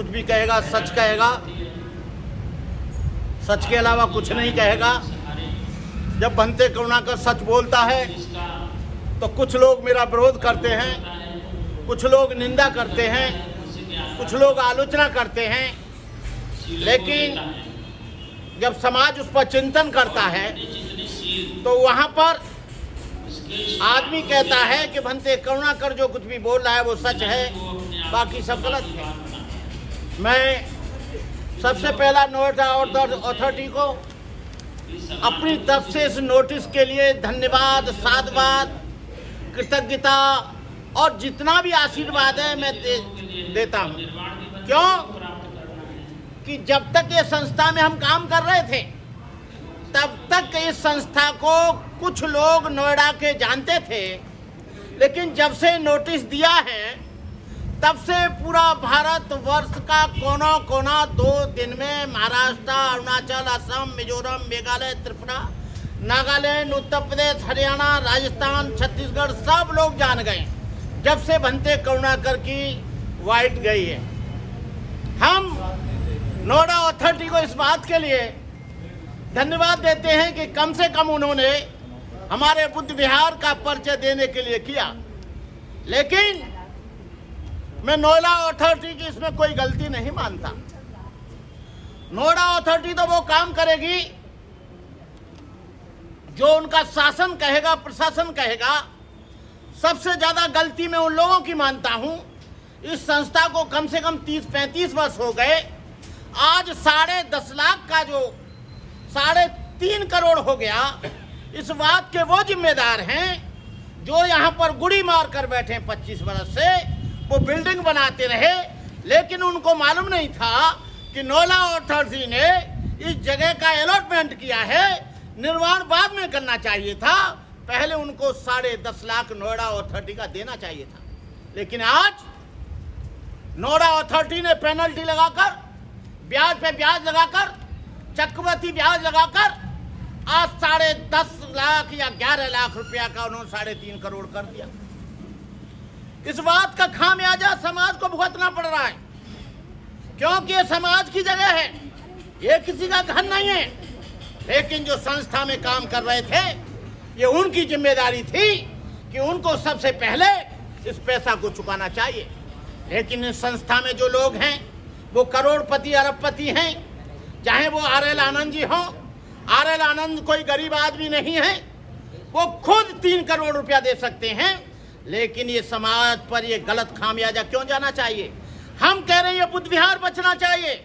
कुछ भी कहेगा सच कहेगा, सच के अलावा कुछ नहीं कहेगा। जब बनते करुणाकर सच बोलता है तो कुछ लोग मेरा विरोध करते हैं, कुछ लोग निंदा करते हैं, कुछ लोग आलोचना करते हैं। लेकिन जब समाज उस पर चिंतन करता है तो वहाँ पर आदमी कहता है कि बनते करुणाकर जो कुछ भी बोल रहा है वो सच है, बाकी सब गलत है। मैं सबसे पहला नोएडा अथॉरिटी को अपनी तरफ से इस नोटिस के लिए धन्यवाद, साधुवाद, कृतज्ञता और जितना भी आशीर्वाद है मैं देता हूँ। क्यों कि जब तक ये संस्था में हम काम कर रहे थे तब तक इस संस्था को कुछ लोग नोएडा के जानते थे, लेकिन जब से नोटिस दिया है तब से पूरा भारत वर्ष का कोना कोना 2 दिन में महाराष्ट्र, अरुणाचल, असम, मिजोरम, मेघालय, त्रिपुरा, नागालैंड, उत्तर प्रदेश, हरियाणा, राजस्थान, छत्तीसगढ़ सब लोग जान गए जब से बनते करुणाकर की वाइट गई है। हम नोएडा अथॉरिटी को इस बात के लिए धन्यवाद देते हैं कि कम से कम उन्होंने हमारे बुद्ध विहार का परिचय देने के लिए किया। लेकिन मैं नोएडा अथॉरिटी की इसमें कोई गलती नहीं मानता। नोएडा अथॉरिटी तो वो काम करेगी जो उनका शासन कहेगा, प्रशासन कहेगा। सबसे ज्यादा गलती मैं उन लोगों की मानता हूं। इस संस्था को कम से कम 30-35 वर्ष हो गए। आज 10.5 लाख का जो 3.5 करोड़ हो गया, इस बात के वो जिम्मेदार हैं जो यहाँ पर गुड़ी मार कर बैठे 25 वर्ष से। वो बिल्डिंग बनाते रहे, लेकिन उनको मालूम नहीं था कि नोएडा अथॉरिटी ने इस जगह का अलॉटमेंट किया है, निर्माण बाद में करना चाहिए था। पहले उनको 10.5 लाख नोएडा अथॉरिटी का देना चाहिए था। लेकिन आज नोएडा अथॉरिटी ने पेनल्टी लगाकर, ब्याज पे ब्याज लगाकर, चक्रवृद्धि ब्याज लगाकर आज 10.5 लाख या 11 लाख रुपया का उन्होंने 3.5 करोड़ कर दिया। इस बात का खामियाजा समाज को भुगतना पड़ रहा है, क्योंकि ये समाज की जगह है, ये किसी का घर नहीं है। लेकिन जो संस्था में काम कर रहे थे, ये उनकी जिम्मेदारी थी कि उनको सबसे पहले इस पैसा को चुकाना चाहिए। लेकिन इस संस्था में जो लोग हैं वो करोड़पति, अरबपति हैं। चाहे वो RL आनंद जी हों, RL आनंद कोई गरीब आदमी नहीं है, वो खुद 3 करोड़ रुपया दे सकते हैं। लेकिन ये समाज पर ये गलत खामियाजा क्यों जाना चाहिए? हम कह रहे हैं ये बुद्ध विहार बचना चाहिए,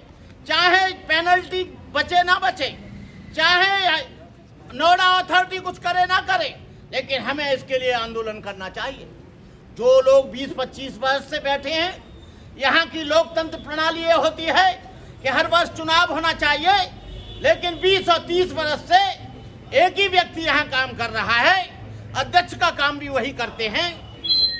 चाहे पेनल्टी बचे ना बचे, चाहे नोएडा अथॉरिटी कुछ करे ना करे, लेकिन हमें इसके लिए आंदोलन करना चाहिए। जो लोग 20-25 वर्ष से बैठे हैं, यहाँ की लोकतंत्र प्रणाली ये होती है कि हर वर्ष चुनाव होना चाहिए, लेकिन 20 और 30 वर्ष से एक ही व्यक्ति यहाँ काम कर रहा है। अध्यक्ष का काम भी वही करते हैं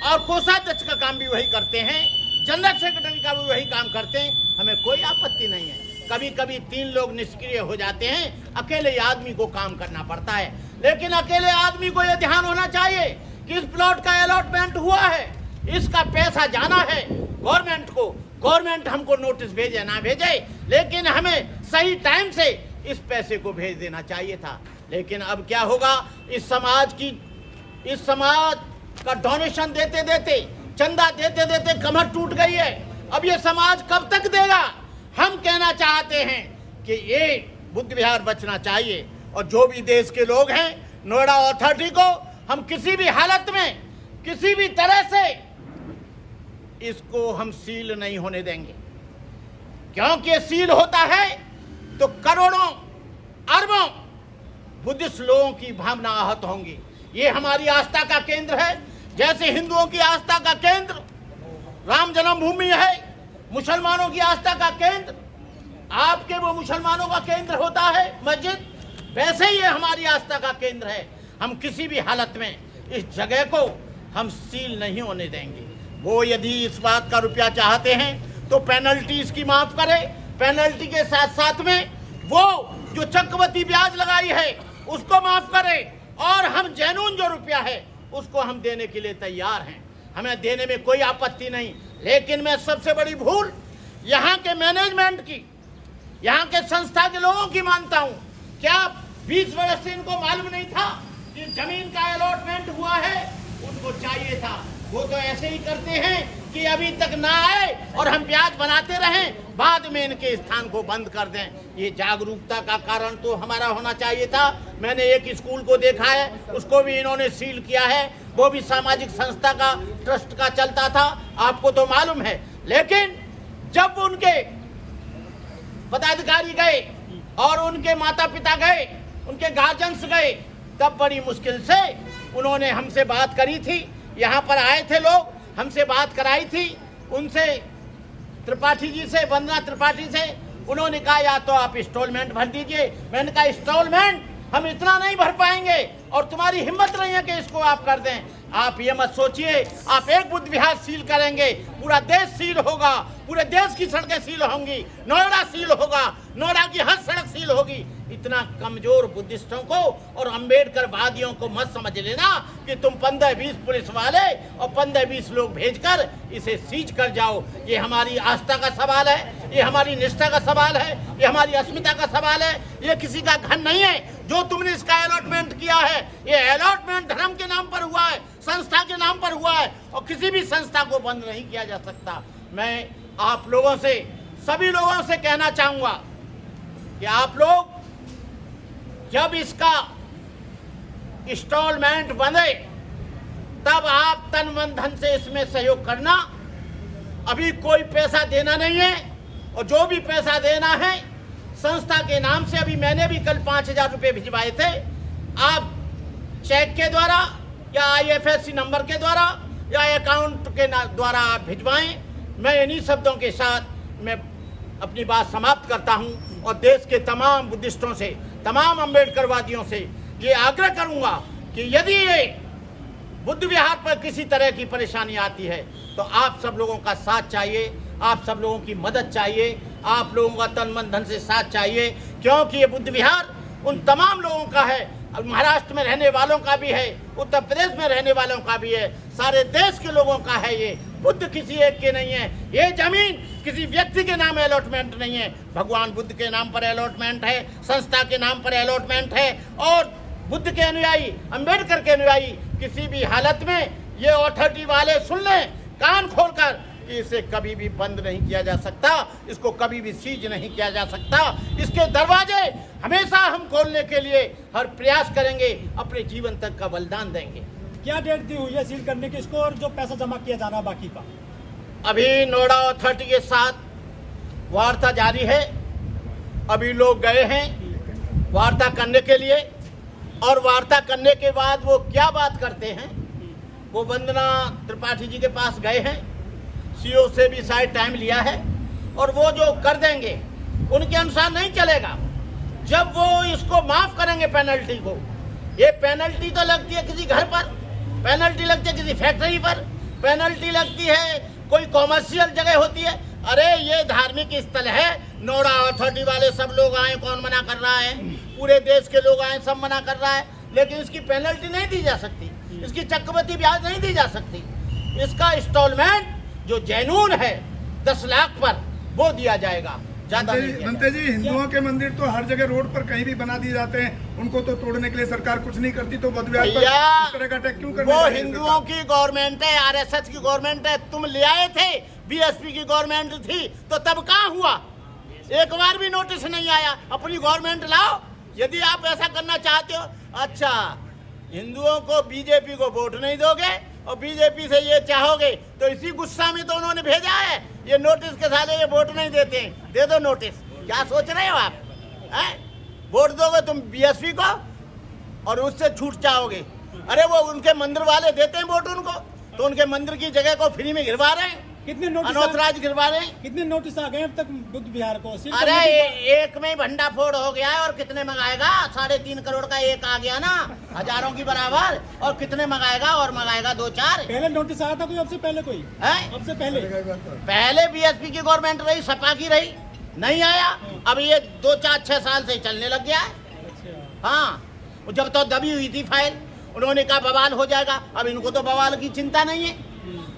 और कोषाध्यक्ष का काम भी वही करते हैं, जनरल सेक्रेटरी का भी वही काम करते हैं। हमें कोई आपत्ति नहीं है। कभी कभी 3 लोग निष्क्रिय हो जाते हैं, अकेले आदमी को काम करना पड़ता है। लेकिन अकेले आदमी को यह ध्यान होना चाहिए कि इस प्लॉट का अलॉटमेंट हुआ है, इसका पैसा जाना है गवर्नमेंट को। गवर्नमेंट हमको नोटिस भेजे ना भेजे, लेकिन हमें सही टाइम से इस पैसे को भेज देना चाहिए था। लेकिन अब क्या होगा, इस समाज का डोनेशन देते देते, चंदा देते देते कमर टूट गई है। अब ये समाज कब तक देगा? हम कहना चाहते हैं कि ये बुद्ध विहार बचना चाहिए। और जो भी देश के लोग हैं, नोएडा अथॉरिटी को हम किसी भी हालत में, किसी भी तरह से इसको हम सील नहीं होने देंगे। क्योंकि सील होता है तो करोड़ों अरबों बुद्धिस्ट लोगों की भावना आहत होंगी। ये हमारी आस्था का केंद्र है। जैसे हिंदुओं की आस्था का केंद्र राम जन्मभूमि है, मुसलमानों की आस्था का केंद्र आपके वो मुसलमानों का केंद्र होता है मस्जिद, वैसे ही ये हमारी आस्था का केंद्र है। हम किसी भी हालत में इस जगह को हम सील नहीं होने देंगे। वो यदि इस बात का रुपया चाहते हैं तो पेनल्टी इसकी माफ करे, पेनल्टी के साथ साथ में वो जो चक्रवृद्धि ब्याज लगाई है उसको माफ करे, और हम जेनून जो रुपया है उसको हम देने के लिए तैयार हैं। हमें देने में कोई आपत्ति नहीं। लेकिन मैं सबसे बड़ी भूल यहाँ के मैनेजमेंट की, यहाँ के संस्था के लोगों की मानता हूँ। क्या 20 वर्ष से इनको मालूम नहीं था कि जमीन का अलॉटमेंट हुआ है? उनको चाहिए था। वो तो ऐसे ही करते हैं कि अभी तक ना आए और हम ब्याज बनाते रहें, बाद में इनके स्थान को बंद कर दें। ये जागरूकता का कारण तो हमारा होना चाहिए था। मैंने एक स्कूल को देखा है, उसको भी इन्होंने सील किया है, वो भी सामाजिक संस्था का, ट्रस्ट का चलता था, आपको तो मालूम है। लेकिन जब उनके पदाधिकारी गए और उनके माता पिता गए, उनके गार्जियंस गए, तब बड़ी मुश्किल से उन्होंने हमसे बात करी थी। यहाँ पर आए थे लोग, हमसे बात कराई थी उनसे, त्रिपाठी जी से, वंदना त्रिपाठी से। उन्होंने कहा या तो आप इंस्टॉलमेंट भर दीजिए। मैंने कहा इंस्टॉलमेंट हम इतना नहीं भर पाएंगे और तुम्हारी हिम्मत नहीं है कि इसको आप कर दें। आप ये मत सोचिए आप एक बुद्ध विहार सील करेंगे पूरा देश सील होगा, पूरे देश की सड़कें सील होंगी, नोएडा सील होगा, नोएडा की हर सड़क सील होगी। इतना कमजोर बुद्धिस्टों को और अंबेडकर वादियों को मत समझ लेना कि तुम 15-20 पुलिस वाले और 15-20 लोग भेजकर इसे सीज कर जाओ। ये हमारी आस्था का सवाल है, ये हमारी निष्ठा का सवाल है, ये हमारी अस्मिता का सवाल है। ये किसी का घर नहीं है जो तुमने इसका अलॉटमेंट किया है। ये अलॉटमेंट धर्म के नाम पर हुआ है, संस्था के नाम पर हुआ है और किसी भी संस्था को बंद नहीं किया जा सकता। मैं आप लोगों से, सभी लोगों से कहना चाहूंगा कि आप लोग जब इसका इंस्टॉलमेंट बने तब आप तन मन धन से इसमें सहयोग करना। अभी कोई पैसा देना नहीं है और जो भी पैसा देना है संस्था के नाम से, अभी मैंने भी कल 5000 रुपये भिजवाए थे, आप चेक के द्वारा या IFSC नंबर के द्वारा या अकाउंट के द्वारा आप भिजवाएं। मैं इन्हीं शब्दों के साथ मैं अपनी बात समाप्त करता हूं और देश के तमाम बुद्धिस्टों से, तमाम अम्बेडकरवादियों से ये आग्रह करूंगा कि यदि ये बुद्ध विहार पर किसी तरह की परेशानी आती है तो आप सब लोगों का साथ चाहिए, आप सब लोगों की मदद चाहिए, आप लोगों का तन मन धन से साथ चाहिए, क्योंकि ये बुद्ध विहार उन तमाम लोगों का है। महाराष्ट्र में रहने वालों का भी है, उत्तर प्रदेश में रहने वालों का भी है, सारे देश के लोगों का है। ये बुद्ध किसी एक के नहीं है, ये जमीन किसी व्यक्ति के नाम अलॉटमेंट नहीं है, भगवान बुद्ध के नाम पर अलॉटमेंट है, संस्था के नाम पर अलॉटमेंट है। और बुद्ध के अनुयायी, अंबेडकर के अनुयायी किसी भी हालत में ये अथॉरिटी वाले सुन लें कान खोलकर कि इसे कभी भी बंद नहीं किया जा सकता, इसको कभी भी सीज नहीं किया जा सकता। इसके दरवाजे हमेशा हम खोलने के लिए हर प्रयास करेंगे, अपने जीवन तक का बलिदान देंगे। क्या डेट दी हुई है सील करने की इसको और जो पैसा जमा किया जाना बाकी का? अभी नोएडा अथॉरिटी के साथ वार्ता जारी है। अभी लोग गए हैं वार्ता करने के लिए और वार्ता करने के बाद वो क्या बात करते हैं, वो वंदना त्रिपाठी जी के पास गए हैं, CO से भी शायद टाइम लिया है और वो जो कर देंगे उनके अनुसार नहीं चलेगा। जब वो इसको माफ करेंगे पेनल्टी को, ये पेनल्टी तो लगती है किसी घर पर, पेनल्टी लगती है किसी फैक्ट्री पर, पेनल्टी लगती है कोई कॉमर्शियल जगह होती है। अरे ये धार्मिक स्थल है, नोएडा अथॉरिटी वाले सब लोग आए, कौन मना कर रहा है? पूरे देश के लोग आए, सब मना कर रहा है, लेकिन इसकी पेनल्टी नहीं दी जा सकती, इसकी चक्रवृद्धि ब्याज नहीं दी जा सकती। इसका इंस्टॉलमेंट जो जैनून है 10 लाख पर वो दिया जाएगा। बनते जी, हिंदुओं के मंदिर तो हर जगह रोड पर कहीं भी बना दिए जाते हैं, उनको तो तोड़ने के लिए सरकार कुछ नहीं करती, तो बुद्ध विहार पर इस तरह का अटैक क्यों करना? वो हिंदुओं की गवर्नमेंट है, RSS की गवर्नमेंट है, तुम ले आए थे, BSP की गवर्नमेंट थी, तो तब कहाँ हुआ? एक बार भी नोटिस नहीं आया। अपनी गवर्नमेंट लाओ यदि आप ऐसा करना चाहते हो। अच्छा, हिंदुओं को BJP को वोट नहीं दोगे और BJP से ये चाहोगे, तो इसी गुस्सा में तो उन्होंने भेजा है ये नोटिस के साले ये वोट नहीं देते, दे दो नोटिस। क्या सोच रहे हो आप? वोट दोगे तुम BSP को और उससे छूट चाहोगे। अरे वो उनके मंदिर वाले देते हैं वोट उनको, तो उनके मंदिर की जगह को फ्री में गिरवा रहे हैं, कितने नोटिस अनौतराज गिरवा रहे हैं। कितने नोटिस आ गए अब तक बुद्ध विहार को? अरे एक में ही भंडाफोड़ हो गया है और कितने मंगाएगा? 3.5 करोड़ का एक आ गया ना, हजारों की बराबर, और कितने मंगाएगा? और मंगाएगा 2-4। पहले नोटिस आया था कोई? अब से पहले कोई है? अब से पहले BSP की गवर्नमेंट रही, सपा की रही, नहीं आया। अब ये 2-4-6 साल से चलने लग गया है। हाँ, जब तो दबी हुई थी फाइल, उन्होंने कहा बवाल हो जाएगा। अब इनको तो बवाल की चिंता नहीं है,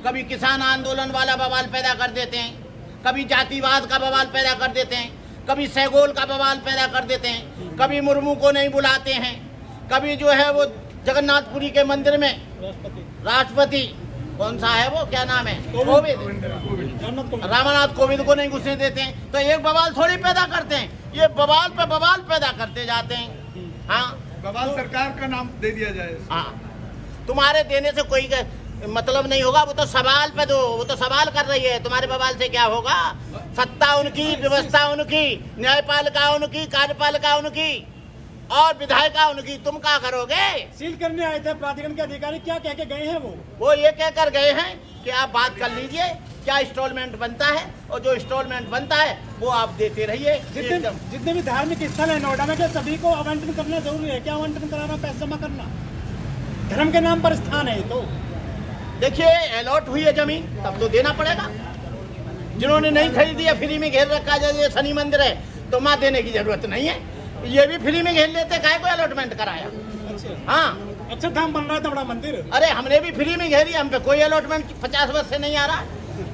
कभी किसान आंदोलन वाला बवाल पैदा कर देते हैं, कभी जातिवाद का बवाल पैदा कर देते हैं, कभी सैगोल का बवाल पैदा कर देते हैं, कभी मुर्मू को नहीं बुलाते हैं, कभी जो है वो जगन्नाथपुरी के मंदिर में राष्ट्रपति कौन सा है वो, क्या नाम है, कोविंद, रामनाथ कोविंद को नहीं घुसने देते हैं। तो एक बवाल थोड़ी पैदा करते हैं, ये बवाल पे बवाल पैदा करते जाते हैं। हाँ, बवाल सरकार का नाम दे दिया जाए। हाँ, तुम्हारे देने से कोई मतलब नहीं होगा, वो तो सवाल पे दो, वो तो सवाल कर रही है, तुम्हारे बवाल से क्या होगा। सत्ता उनकी, व्यवस्था उनकी, न्यायपालिका उनकी, कार्यपालिका उनकी और विधायिका उनकी, तुम क्या करोगे। सील करने आए थे प्राधिकरण के अधिकारी, क्या कह के गए हैं वो ये कहकर गए हैं कि आप बात कर लीजिए, क्या इंस्टॉलमेंट बनता है और जो इंस्टॉलमेंट बनता है वो आप देते रहिए। जितने भी धार्मिक स्थल है नोएडा में, क्या सभी को आवंटन करना जरूरी है? क्या आवंटन कराना, पैसा जमा करना? धर्म के नाम पर स्थान है तो देखिए, अलॉट हुई है जमीन तब तो देना पड़ेगा। जिन्होंने नहीं खरीदी है, फ्री में घेर रखा है, जैसे शनि मंदिर है तो वहाँ देने की जरूरत नहीं है, ये भी फ्री में घेर लेते, काहे को अलॉटमेंट कराया। अच्छा, हाँ, अच्छा धाम बन रहा है बड़ा मंदिर। अरे हमने भी फ्री में घेरी, हम पे कोई अलॉटमेंट 50 वर्ष से नहीं आ रहा।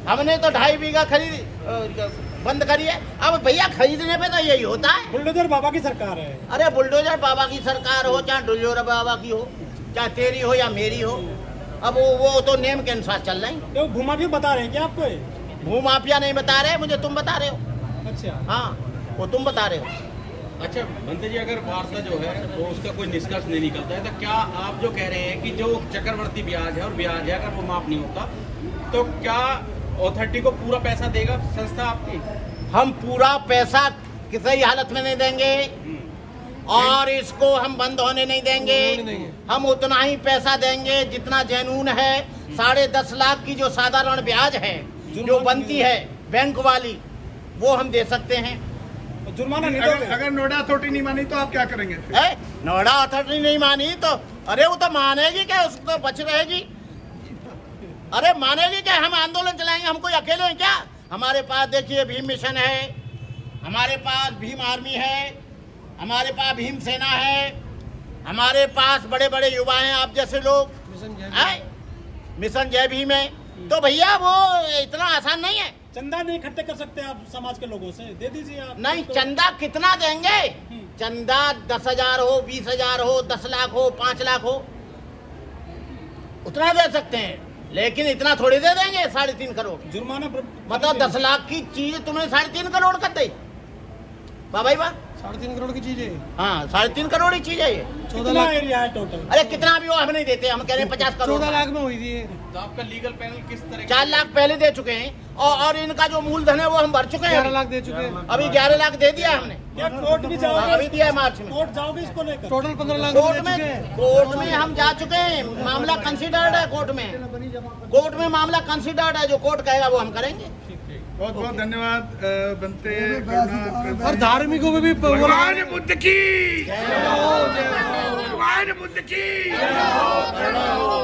हमने तो 2.5 बीघा खरीद बंद करी है। अब भैया खरीदने पे तो यही होता है। बुलडोजर बाबा की सरकार है। अरे बुलडोजर बाबा की सरकार हो, चाहे बुलडोजर बाबा की हो, चाहे तेरी हो या मेरी हो, अब वो तो नेम के अनुसार चल रहे हैं। तो भूमाफिया बता रहे हैं क्या आपको? भूमाफिया नहीं बता रहे मुझे, तुम बता रहे हो। अच्छा, हाँ, वो तुम बता रहे हो। अच्छा भंते जी, अगर वार्ता जो है वो उसका कोई निष्कर्ष नहीं निकलता है, तो क्या आप जो कह रहे हैं कि जो चक्रवर्ती ब्याज है और ब्याज है अगर वो माफ नहीं होता तो क्या अथॉरिटी को पूरा पैसा देगा संस्था आपकी? हम पूरा पैसा किसी हालत में नहीं देंगे और इसको हम बंद होने नहीं देंगे। हम उतना ही पैसा देंगे जितना जनून है। 10.5 लाख की जो साधारण ब्याज है जो बनती है बैंक वाली, वो हम दे सकते हैं। जुर्माना नहीं दोगे? अगर नोएडा अथॉरिटी नहीं मानी तो आप क्या करेंगे? नोएडा अथॉरिटी नहीं मानी तो अरे वो तो मानेगी क्या, उसको तो बच रहेगी। अरे मानेगी क्या, हम आंदोलन चलाएंगे, हम कोई अकेले हैं क्या? हमारे पास देखिए भीम मिशन है, हमारे पास भीम आर्मी है, हमारे पास भीम सेना है, हमारे पास बड़े बड़े युवा हैं आप जैसे लोग, मिशन जय भीम है। तो भैया वो इतना आसान नहीं है। चंदा नहीं इकट्ठे कर सकते आप समाज के लोगों से? दे दीजिए आप। नहीं, चंदा कितना देंगे? चंदा 10,000 हो, 20,000 हो, 10 लाख हो, 5 लाख हो, उतना दे सकते हैं, लेकिन इतना थोड़ी दे देंगे। 3.5 करोड़ जुर्माना मतलब 10 लाख की चीज तुम्हें 3.5 करोड़ कर दे। वाह भाई वाह, 3.5 करोड़ की चीज है। हाँ, 3.5 करोड़ ही चीज है ये। 14 लाख एरिया है टोटल। अरे कितना भी हो हम नहीं देते, हम कह रहे हैं 50 करोड़। 14 लाख में हुई थी। तो आपका लीगल पैनल किस तरह 4 लाख पहले दे चुके हैं और इनका जो मूलधन है वो हम भर चुके हैं। 11 लाख दे चुके हैं। अभी 11 लाख दे दिया हमने। क्या कोर्ट भी जाओगे? अभी दिया है मार्च में। कोर्ट जाओगे इसको लेकर? टोटल 15 लाख कोर्ट में हम जा चुके हैं, मामला कंसिडर्ड है कोर्ट में। कोर्ट में मामला कंसिडर्ड है, जो कोर्ट कहेगा वो हम करेंगे। बहुत बहुत धन्यवाद बनते। और धार्मिकों में भी भगवान बुद्ध की, भगवान बुद्ध की,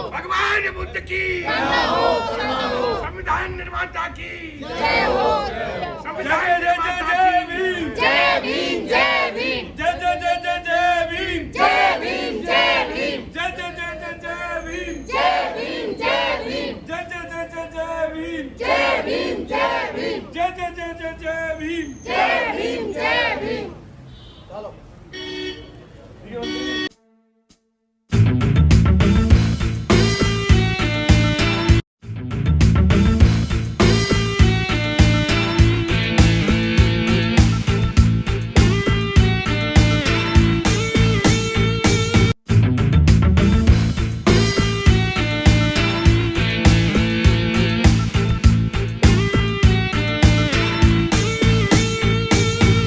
भगवान बुद्ध की, संविधान निर्माता की, संविधान निर्माता की। जय भीम जय भीम जय जय जय जय जय भीम। जय भीम जय भीम जय जय जय जय जय भीम। जय भीम जय भीम जय जय जय जय जय भीम। जय भीम जय भीम जय जय जय जय जय भीम। जय भीम जय भीम।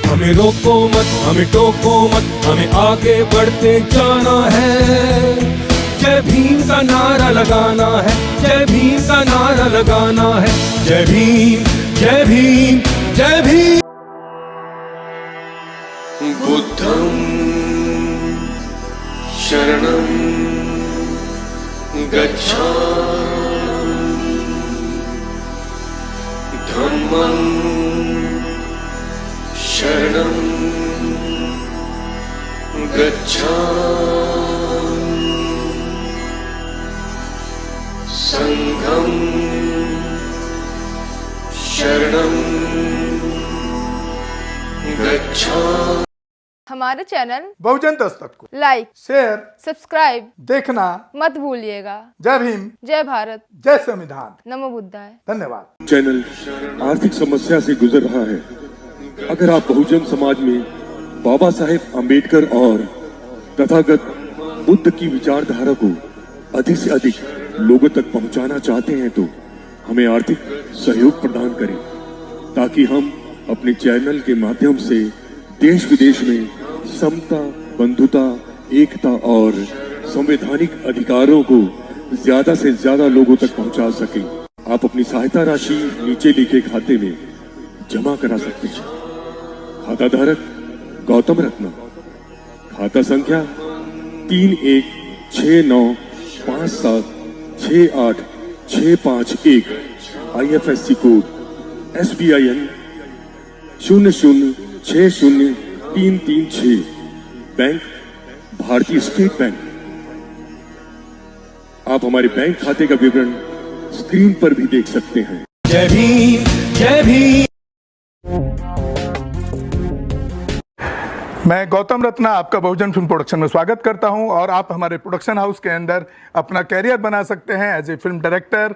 हमें रोको मत, हमें टोको मत, हमें आगे बढ़ते जाना है। जय भीम का नारा लगाना है, जय भीम का नारा लगाना है। जय भीम जय भीम जय भीम। बुद्धं शरणं गच्छामि, धम्मं शरणं गच्छामि, संघं शरणं गच्छामि। हमारे चैनल बहुजन दस्तक को लाइक, शेयर, सब्सक्राइब देखना मत भूलिएगा। जय भीम, जय भारत, जय संविधान। नमो बुद्धाय। धन्यवाद। चैनल आर्थिक समस्या से गुजर रहा है। अगर आप बहुजन समाज में बाबा साहेब अम्बेडकर और तथागत बुद्ध की विचारधारा को अधिक से अधिक लोगों तक पहुंचाना चाहते हैं तो हमें आर्थिक सहयोग प्रदान करें, ताकि हम अपने चैनल के माध्यम से देश विदेश में समता, बंधुता, एकता और संवैधानिक अधिकारों को ज्यादा से ज्यादा लोगों तक पहुंचा सकें। आप अपनी सहायता राशि नीचे लिखे खाते में जमा करा सकते हैं। खाता धारक गौतम रत्न, खाता संख्या 316957686551, IFSC कोड SBIN 0060336, बैंक भारतीय स्टेट बैंक। आप हमारे बैंक खाते का विवरण स्क्रीन पर भी देख सकते हैं। जय भीम, जय भीम। मैं गौतम रत्ना आपका बहुजन फिल्म प्रोडक्शन में स्वागत करता हूं और आप हमारे प्रोडक्शन हाउस के अंदर अपना कैरियर बना सकते हैं as a film director,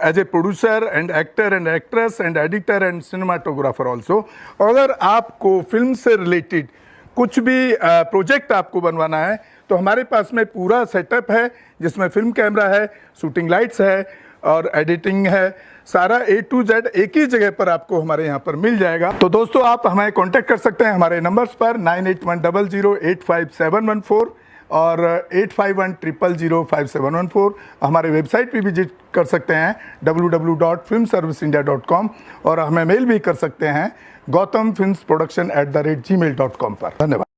as a producer and actor and actress and editor and cinematographer also. अगर आपको फिल्म से रिलेटेड कुछ भी प्रोजेक्ट आपको बनवाना है तो हमारे पास में पूरा सेटअप है, जिसमें फिल्म कैमरा है, शूटिंग लाइट्स है और एडिटिंग है। सारा A to Z एक ही जगह पर आपको हमारे यहाँ पर मिल जाएगा। तो दोस्तों आप हमें कांटेक्ट कर सकते हैं हमारे नंबर्स पर 9810085714 और 8510005714। हमारे वेबसाइट पे विजिट कर सकते हैं www.filmserviceindia.com और हमें मेल भी कर सकते हैं gautamfilmsproduction@gmail.com पर। धन्यवाद।